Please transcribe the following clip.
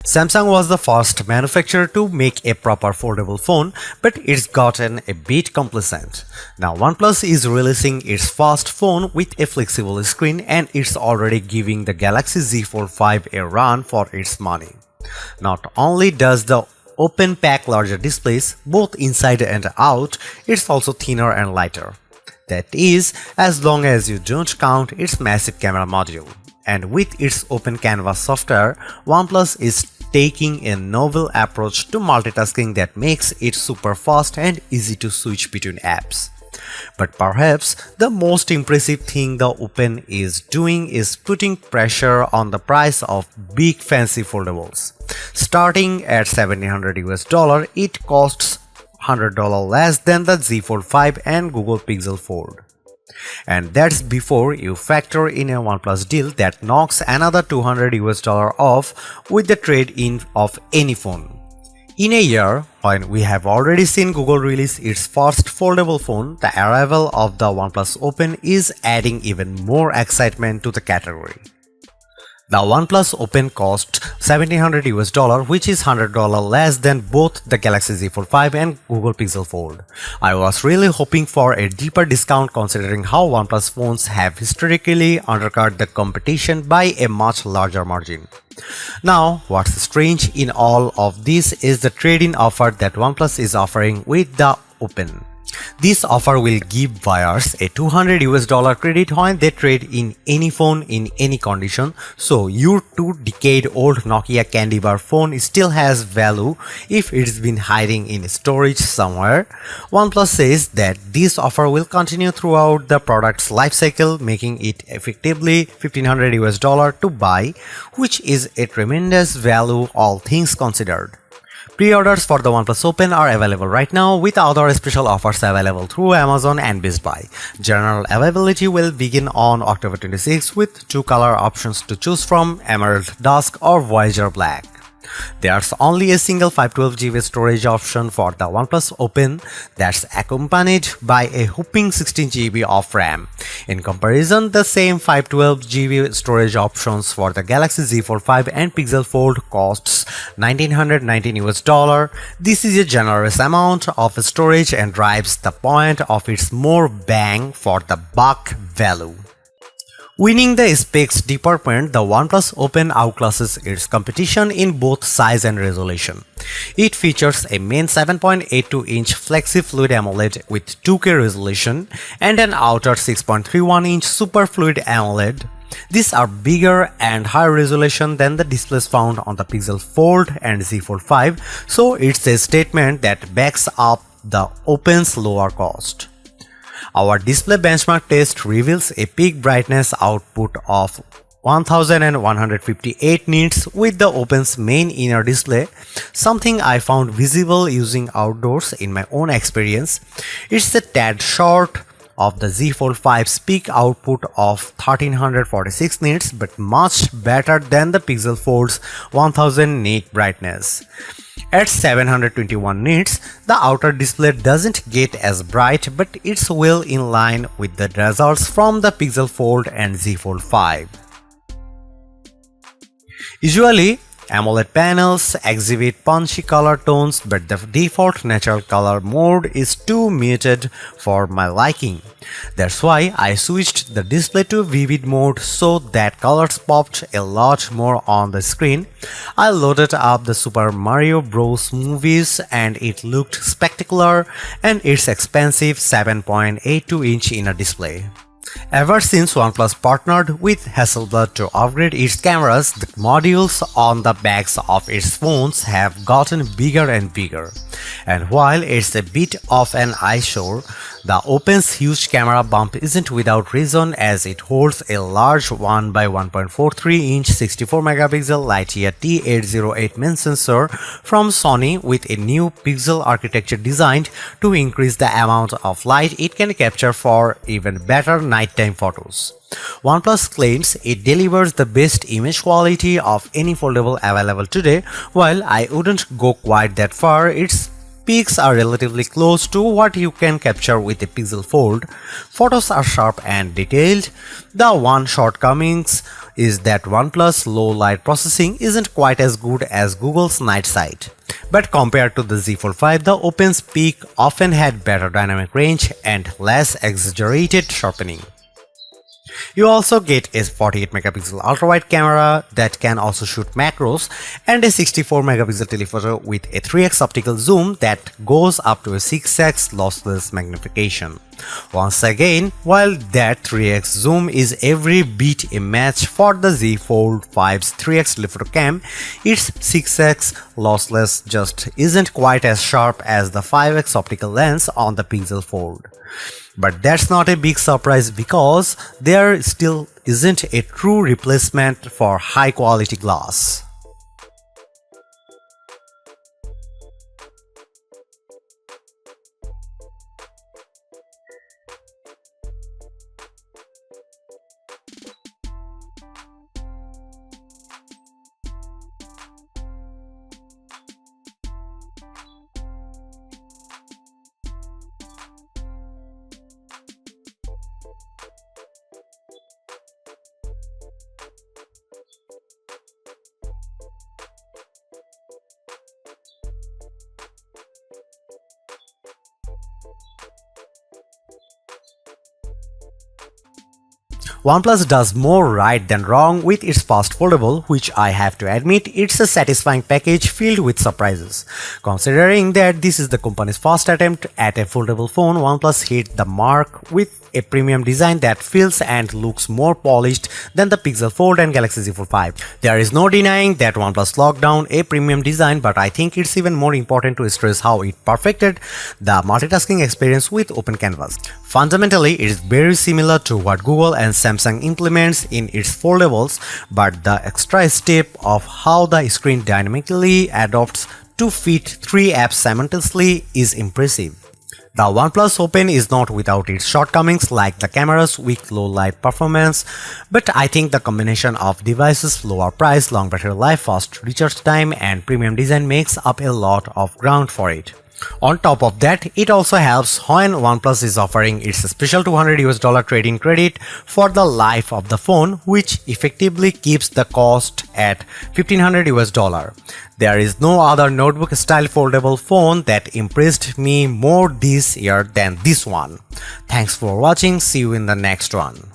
Samsung was the first manufacturer to make a proper foldable phone, but it's gotten a bit complacent. Now OnePlus is releasing its first phone with a flexible screen, and it's already giving the Galaxy Z Fold 5 a run for its money. Not only does the open pack larger displays, both inside and out, it's also thinner and lighter. That is, as long as you don't count its massive camera module. And with its open canvas software, OnePlus is taking a novel approach to multitasking that makes it super fast and easy to switch between apps. But perhaps the most impressive thing the Open is doing is putting pressure on the price of big fancy foldables. Starting at $1,700 it costs $100 less than the Z Fold 5 and Google Pixel Fold. And that's before you factor in a OnePlus deal that knocks another $200 off with the trade-in of any phone. In a year, when we have already seen Google release its first foldable phone, the arrival of the OnePlus Open is adding even more excitement to the category. The OnePlus Open cost $1,700, which is $100 less than both the Galaxy Z Fold 5 and Google Pixel Fold. I was really hoping for a deeper discount considering how OnePlus phones have historically undercut the competition by a much larger margin. Now, what's strange in all of this is the trade-in offer that OnePlus is offering with the Open. This offer will give buyers a $200 credit when they trade in any phone in any condition, so your 2-decade-old Nokia candy bar phone still has value if it's been hiding in storage somewhere. OnePlus says that this offer will continue throughout the product's lifecycle, making it effectively $1,500 to buy, which is a tremendous value all things considered. Pre-orders for the OnePlus Open are available right now, with other special offers available through Amazon and Best Buy. General availability will begin on October 26 with 2 color options to choose from: Emerald Dusk or Voyager Black. There's only a single 512GB storage option for the OnePlus Open that's accompanied by a whopping 16GB of RAM. In comparison, the same 512GB storage options for the Galaxy Z Fold 5 and Pixel Fold costs $1,919. This is a generous amount of storage and drives the point of its more bang for the buck value. Winning the specs department, the OnePlus Open outclasses its competition in both size and resolution. It features a main 7.82-inch Flexi Fluid AMOLED with 2K resolution and an outer 6.31-inch Super Fluid AMOLED. These are bigger and higher resolution than the displays found on the Pixel Fold and Z Fold 5, so it's a statement that backs up the Open's lower cost. Our display benchmark test reveals a peak brightness output of 1158 nits with the Open's main inner display, something I found visible using outdoors in my own experience. It's a tad short of the Z Fold 5's peak output of 1346 nits, but much better than the Pixel Fold's 1000 nit brightness. At 721 nits, the outer display doesn't get as bright, but it's well in line with the results from the Pixel Fold and Z Fold 5. Usually, AMOLED panels exhibit punchy color tones, but the default natural color mode is too muted for my liking. That's why I switched the display to vivid mode so that colors popped a lot more on the screen. I loaded up the Super Mario Bros. Movies and it looked spectacular, and its expensive 7.82-inch inner display. Ever since OnePlus partnered with Hasselblad to upgrade its cameras, the modules on the backs of its phones have gotten bigger and bigger. And while it's a bit of an eyesore, the Open's huge camera bump isn't without reason, as it holds a large 1x1.43-inch 64-megapixel Lightyear T808 main sensor from Sony with a new pixel architecture designed to increase the amount of light it can capture for even better nighttime photos. OnePlus claims it delivers the best image quality of any foldable available today. While I wouldn't go quite that far, it's peaks are relatively close to what you can capture with a Pixel Fold. Photos are sharp and detailed. The one shortcomings is that OnePlus low light processing isn't quite as good as Google's night sight. But compared to the Z Fold 5, the Open's peak often had better dynamic range and less exaggerated sharpening. You also get a 48 megapixel ultra-wide camera that can also shoot macros and a 64 megapixel telephoto with a 3x optical zoom that goes up to a 6x lossless magnification. Once again, while that 3x zoom is every bit a match for the Z Fold 5's 3x telephoto cam, its 6x lossless just isn't quite as sharp as the 5x optical lens on the Pixel Fold. But that's not a big surprise because there still isn't a true replacement for high quality glass. OnePlus does more right than wrong with its fast foldable, which I have to admit it's a satisfying package filled with surprises. Considering that this is the company's first attempt at a foldable phone, OnePlus hit the mark with a premium design that feels and looks more polished than the Pixel Fold and Galaxy Z Fold 5. There is no denying that OnePlus locked down a premium design, but I think it's even more important to stress how it perfected the multitasking experience with Open Canvas. Fundamentally, it is very similar to what Google and Samsung implements in its foldables, but the extra step of how the screen dynamically adapts to fit 3 apps simultaneously is impressive. The OnePlus Open is not without its shortcomings like the camera's weak low light performance, but I think the combination of devices' lower price, long battery life, fast recharge time, and premium design makes up a lot of ground for it. On top of that, it also helps when OnePlus is offering its special $200 trade-in credit for the life of the phone, which effectively keeps the cost at $1,500. There is no other notebook-style foldable phone that impressed me more this year than this one. Thanks for watching. See you in the next one.